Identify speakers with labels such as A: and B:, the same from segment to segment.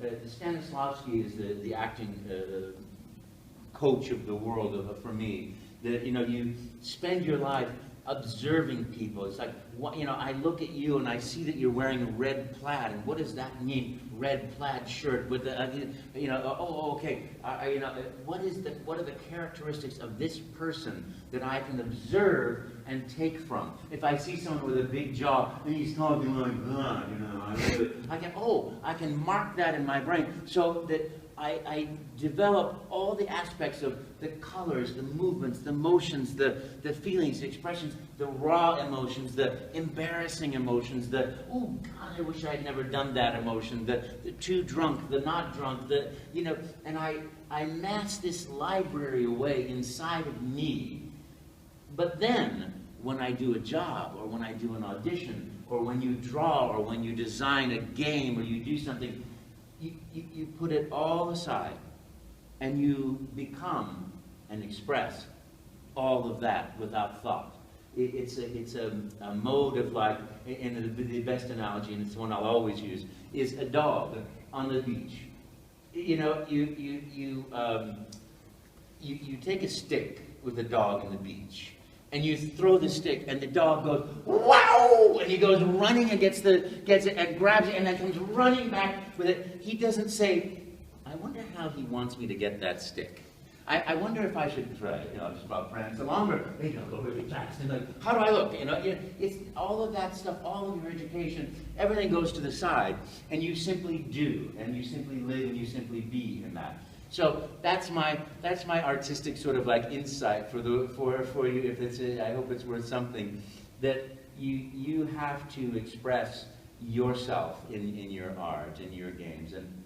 A: Stanislavski is the acting coach of the world for me. That, you know, you spend your life observing people. It's like, you know, I look at you and I see that you're wearing a red plaid, and what does that mean? Red plaid shirt with the, you know, oh, okay, you know, what are the characteristics of this person that I can observe and take from? If I see someone with a big jaw and he's talking like that, you know, I can mark that in my brain so that I develop all the aspects of the colors, the movements, the motions, the feelings, the expressions, the raw emotions, the embarrassing emotions, the, oh God, I wish I'd never done that emotion, the too drunk, the not drunk, the, you know, and I mass this library away inside of me. But then, when I do a job, or when I do an audition, or when you draw, or when you design a game, or you do something, you put it all aside, and you become and express all of that without thought. It's a mode of life, and the best analogy, and it's the one I'll always use, is a dog on the beach. You know, you take a stick with a dog on the beach, and you throw the stick, and the dog goes, wow! And he goes running and gets it and grabs it, and then comes running back with it. He doesn't say, I wonder how he wants me to get that stick. I wonder if I should try, you know, just about prance along, or, you know, go really fast, and like, how do I look? You know, it's all of that stuff, all of your education, everything goes to the side, and you simply do, and you simply live, and you simply be in that. So that's my artistic sort of like insight for you. If it's I hope it's worth something, that you have to express yourself in your art, in your games. And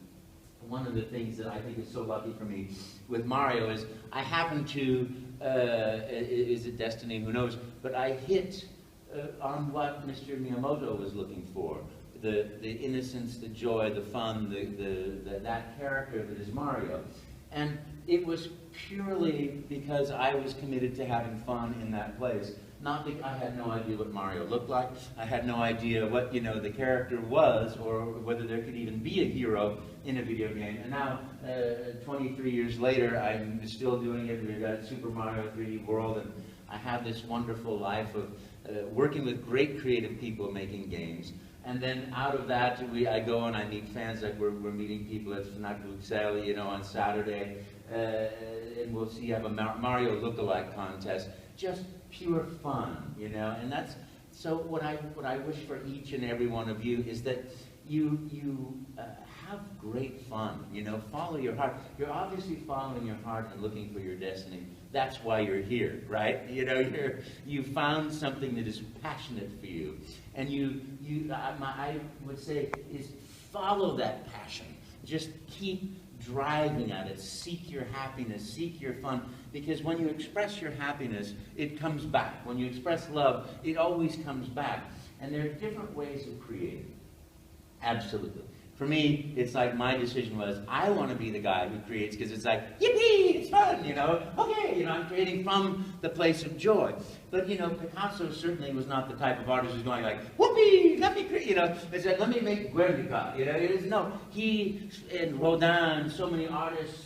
A: one of the things that I think is so lucky for me with Mario is I happen to is it destiny? Who knows? But I hit on what Mr. Miyamoto was looking for. The innocence, the joy, the fun, that character that is Mario. And it was purely because I was committed to having fun in that place. Not because I had no idea what Mario looked like. I had no idea what, you know, the character was, or whether there could even be a hero in a video game. And now, 23 years later, I'm still doing it. We've got Super Mario 3D World, and I have this wonderful life of working with great creative people making games. And then out of that, I go and I meet fans. Like we're meeting people at Fnac Bruxelles, you know, on Saturday, and we'll see, have a Mario look-alike contest. Just pure fun, you know. And that's so. What I wish for each and every one of you is that you have great fun. You know, follow your heart. You're obviously following your heart and looking for your destiny. That's why you're here, right? You know, you found something that is passionate for you. And I would say, is follow that passion. Just keep driving at it. Seek your happiness. Seek your fun. Because when you express your happiness, it comes back. When you express love, it always comes back. And there are different ways of creating. Absolutely. For me, it's like my decision was, I want to be the guy who creates, because it's like, yippee, it's fun, you know, okay, you know, I'm creating from the place of joy. But, you know, Picasso certainly was not the type of artist who's going like, whoopee, let me create, you know, it's like, let me make Guernica, you know, it is, no. He, and Rodin, so many artists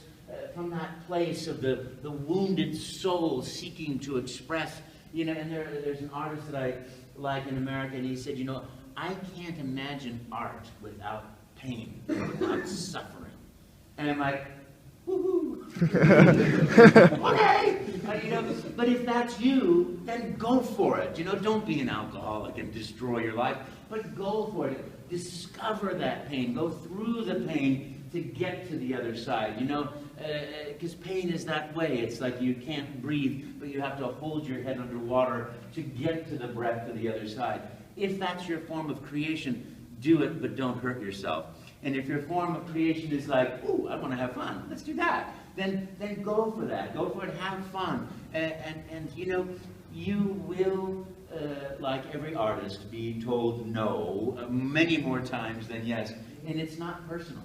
A: from that place of the wounded soul seeking to express, you know, and there's an artist that I like in America, and he said, you know, I can't imagine art without pain, without suffering. And I'm like, woohoo! Okay! You know, but if that's you, then go for it. You know, don't be an alcoholic and destroy your life, but go for it. Discover that pain. Go through the pain to get to the other side. You know, because pain is that way. It's like you can't breathe, but you have to hold your head underwater to get to the breath to the other side. If that's your form of creation, do it, but don't hurt yourself. And if your form of creation is like, ooh, I want to have fun, let's do that, then go for that. Go for it, have fun. And you know, you will, like every artist, be told no many more times than yes. And it's not personal.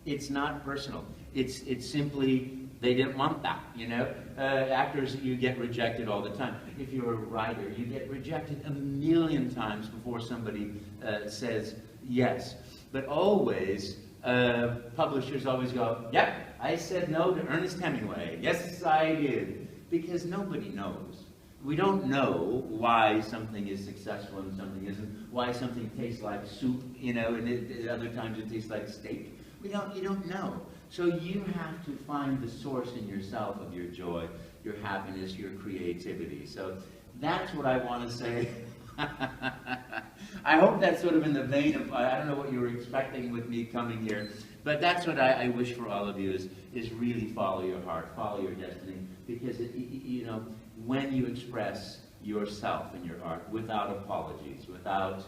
A: It's not personal. It's simply, they didn't want that, you know. Actors, you get rejected all the time. If you're a writer, you get rejected a million times before somebody says yes. But always, publishers always go, yep, I said no to Ernest Hemingway. Yes, I did. Because nobody knows. We don't know why something is successful and something isn't, why something tastes like soup, and other times it tastes like steak. You don't know. So you have to find the source in yourself of your joy, your happiness, your creativity. So that's what I want to say. I hope that's sort of in the vein of, I don't know what you were expecting with me coming here, but that's what I wish for all of you is really follow your heart, follow your destiny, because when you express yourself in your art without apologies, without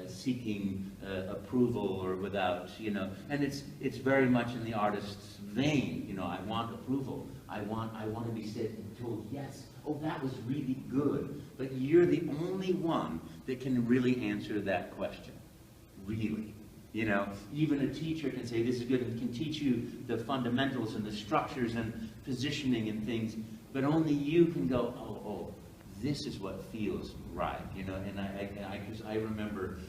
A: seeking approval, or without, and it's very much in the artist's vein, I want approval, I want to be said and told yes, oh, that was really good, but you're the only one that can really answer that question, really. Even a teacher can say this is good and can teach you the fundamentals and the structures and positioning and things, but only you can go, oh, this is what feels right, And I remember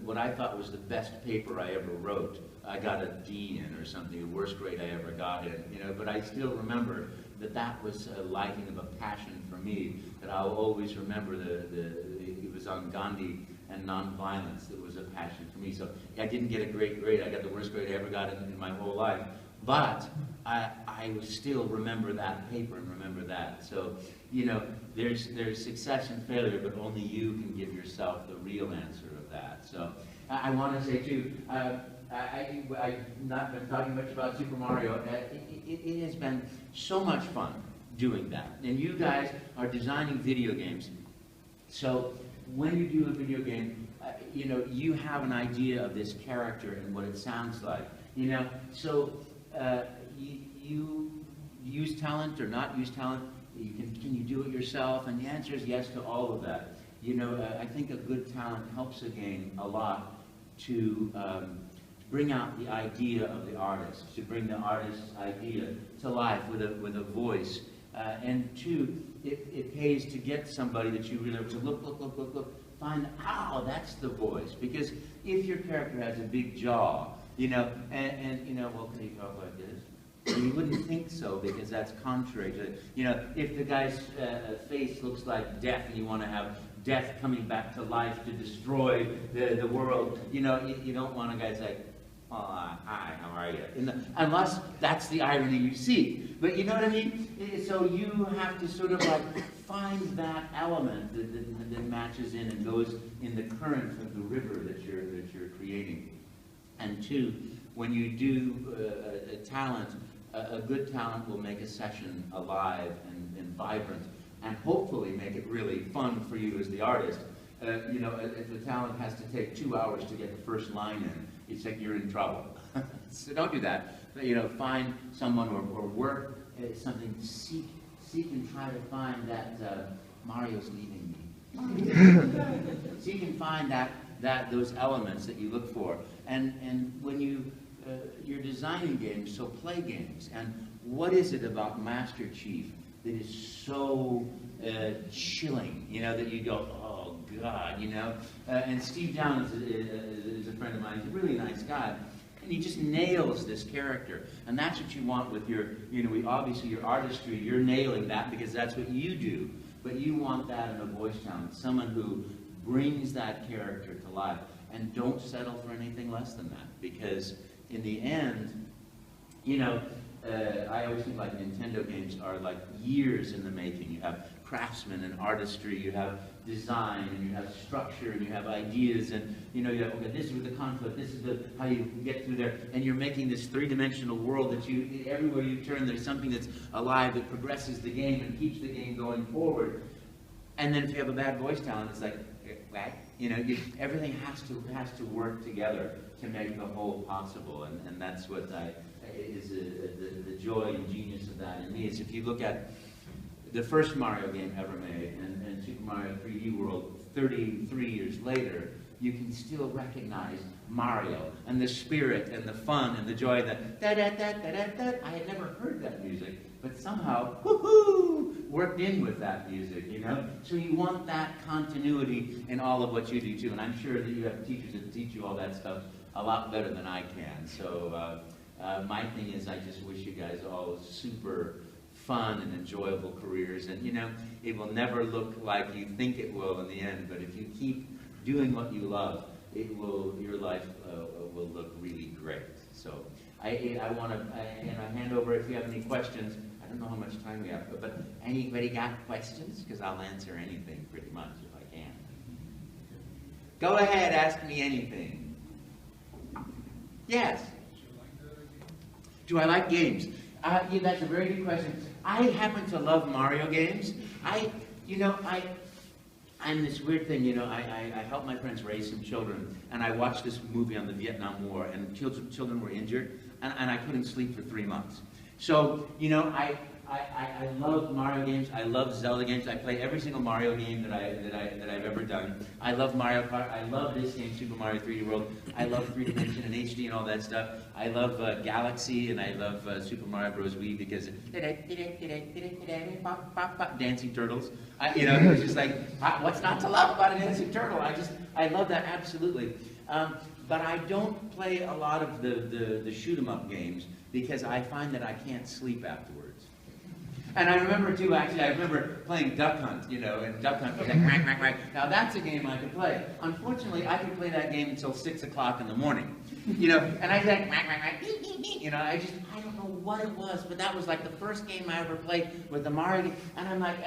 A: what I thought was the best paper I ever wrote. I got a D in or something, the worst grade I ever got in, But I still remember that was a lighting of a passion for me. That I'll always remember. It was on Gandhi and nonviolence. That was a passion for me. So I didn't get a great grade. I got the worst grade I ever got in my whole life. But I still remember that paper and remember that. So, there's success and failure, but only you can give yourself the real answer of that. So I want to say, too, I've not been talking much about Super Mario. It has been so much fun doing that. And you guys are designing video games. So when you do a video game, you have an idea of this character and what it sounds like. So you use talent or not use talent? Can you do it yourself? And the answer is yes to all of that. I think a good talent helps a game a lot to bring out the idea of the artist, to bring the artist's idea to life with a voice. And two, it pays to get somebody that you really to look, find, that's the voice. Because if your character has a big jaw, well, can he talk like this? Well, you wouldn't think so, because that's contrary to, if the guy's face looks like death and you want to have death coming back to life to destroy the world, you don't want a guy say, hi, how are you? Unless that's the irony you see. But you know what I mean? So you have to sort of find that element that matches in and goes in the current of the river that you're creating. And two, when you do a talent, a good talent will make a session alive and vibrant, and hopefully make it really fun for you as the artist. If the talent has to take 2 hours to get the first line in, it's like you're in trouble. So don't do that. Find someone or work something. Seek and try to find that Mario's leaving me. Seek and find those elements that you look for. And when you're designing games, so play games. And what is it about Master Chief that is so chilling, that you go, oh God, and Steve Downs is a friend of mine. He's a really nice guy, and he just nails this character. And that's what you want with your, obviously your artistry, you're nailing that because that's what you do. But you want that in a voice talent, someone who brings that character to life. And don't settle for anything less than that, because in the end, I always think like Nintendo games are like years in the making. You have craftsmen and artistry, you have design, and you have structure, and you have ideas, and you have, okay, this is the conflict, this is how you get through there, and you're making this three-dimensional world that everywhere you turn, there's something that's alive that progresses the game and keeps the game going forward. And then if you have a bad voice talent, it's like, what? Everything has to work together to make the whole possible, and that's what is the joy and genius of that in me. Is if you look at the first Mario game ever made and Super Mario 3D World 33 years later, you can still recognize Mario and the spirit and the fun and the joy that da-da-da-da-da-da. I had never heard that music, but somehow, woohoo, worked in with that music, So you want that continuity in all of what you do too, and I'm sure that you have teachers that teach you all that stuff a lot better than I can. So my thing is, I just wish you guys all super fun and enjoyable careers. And you know, it will never look like you think it will in the end, but if you keep doing what you love, your life will look really great. So I want to hand over if you have any questions. I don't know how much time we have, but anybody got questions? Because I'll answer anything pretty much if I can. Go ahead, ask me anything. Yes. Do I like games? Yeah, that's a very good question. I happen to love Mario games. I'm this weird thing, you know, I help my friends raise some children, and I watched this movie on the Vietnam War, and children were injured, and I couldn't sleep for 3 months. So, you know, I love Mario games. I love Zelda games. I play every single Mario game that I've ever done. I love Mario Kart. I love this game, Super Mario 3D World. I love 3D Dimension and HD and all that stuff. I love Galaxy, and I love Super Mario Bros. Wii because dancing turtles. You know, it's just like, what's not to love about a dancing turtle? I love that absolutely. But I don't play a lot of the shoot 'em up games because I find that I can't sleep afterwards. And I remember too, actually, I remember playing Duck Hunt, you know, and Duck Hunt was like, quack, quack, quack. Now that's a game I could play. Unfortunately, I could play that game until 6 o'clock in the morning, you know, and I'd be like, quack, quack, quack, you know, I don't know what it was, but that was like the first game I ever played with the Mario game, and I'm like,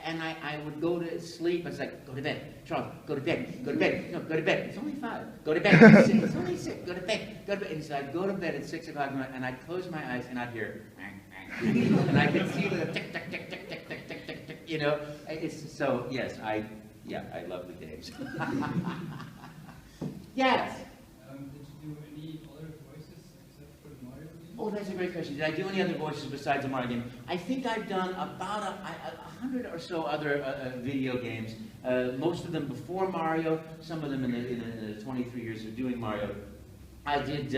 A: I would go to sleep, I was like, go to bed, Charles, go to bed, no, go to bed, it's only 5, go to bed, it's only 6, go to bed, and so I'd go to bed at 6 o'clock, and I'd close my eyes, and I'd hear, and I could see the tick, tick, tick, tick, tick, tick, tick, tick, tick, you know, it's so, yes, I love the games. Yes?
B: Did you do any other voices except for the Mario game?
A: Oh, that's a great question. Did I do any other voices besides the Mario game? I think I've done about 100 or so other video games, most of them before Mario, some of them in the 23 years of doing Mario. I did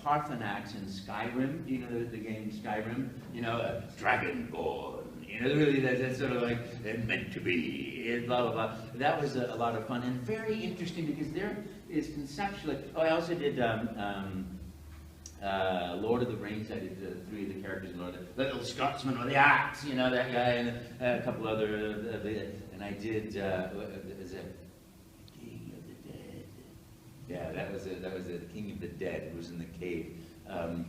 A: Parthenax in Skyrim. Do you know the game Skyrim? You know, Dragonborn. You know, really, that's sort of like meant to be, and blah, blah, blah. That was a lot of fun and very interesting because there is conceptually. Oh, I also did Lord of the Rings. I did 3 of the characters in Lord of the Little Scotsman with the axe, you know, that guy, and a couple other, and I did, is it King of the Dead? Yeah, that was the King of the Dead. It was in the cave. And,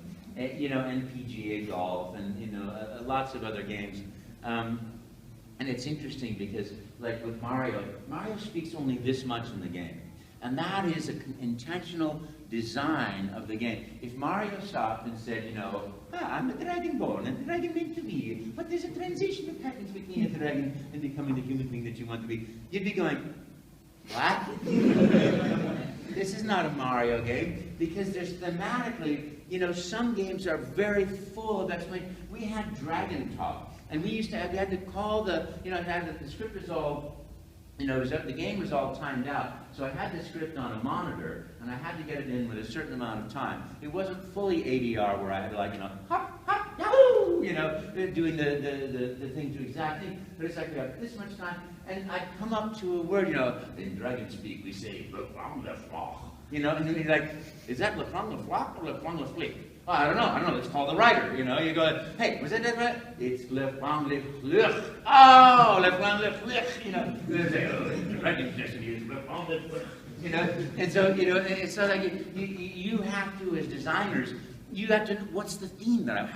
A: you know, and PGA golf, and you know, lots of other games. And it's interesting because, like with Mario speaks only this much in the game. And that is an intentional design of the game. If Mario stopped and said, you know, I'm a dragonborn, and the dragon meant to be, but there's a transition that happens between a dragon and becoming the human being that you want to be, you'd be going, what? This is not a Mario game, because there's thematically, you know, some games are very full of explanation. We had Dragon Talk, and we had to call the, you know, the script was all, you know, the game was all timed out, so I had the script on a monitor, and I had to get it in with a certain amount of time. It wasn't fully ADR where I had to, like, you know, hop, hop, yahoo, you know, doing the thing to exact thing, but it's like we have this much time, and I'd come up to a word, you know, in Dragon speak we say, you know, and then he's like, is that le flong le flock or le flong le flick? Oh, I don't know, let's call the writer, you know, you go, hey, was that right? It's le flong le flick. Oh, le flong le flick, you know, they say, oh, the Dragon's destiny is le flong le flick, you know, and so, you know, it's so like you have to, as designers, you have to, what's the theme that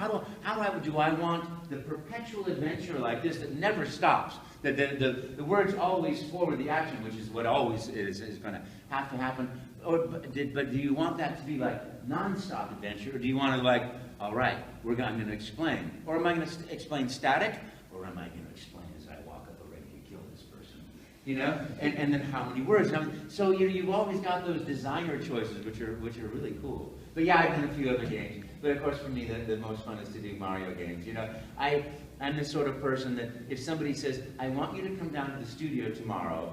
A: do I want the perpetual adventure like this that never stops? That the words always forward the action, which is what always is going to have to happen. But do you want that to be like non-stop adventure, or do you want to like, all right, I'm going to explain, or am I going to explain static, or am I going to explain as I walk up ready to kill this person? You know, and then how many words? So you've always got those designer choices, which are really cool. But yeah, I've done a few other games. But of course, for me, the most fun is to do Mario games. You know, I'm the sort of person that if somebody says, I want you to come down to the studio tomorrow, ...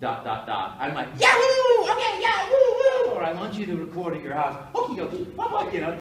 A: I'm like, yahoo! Okay, yeah, woo, woo! Or I want you to record at your house, okie dokie, you know.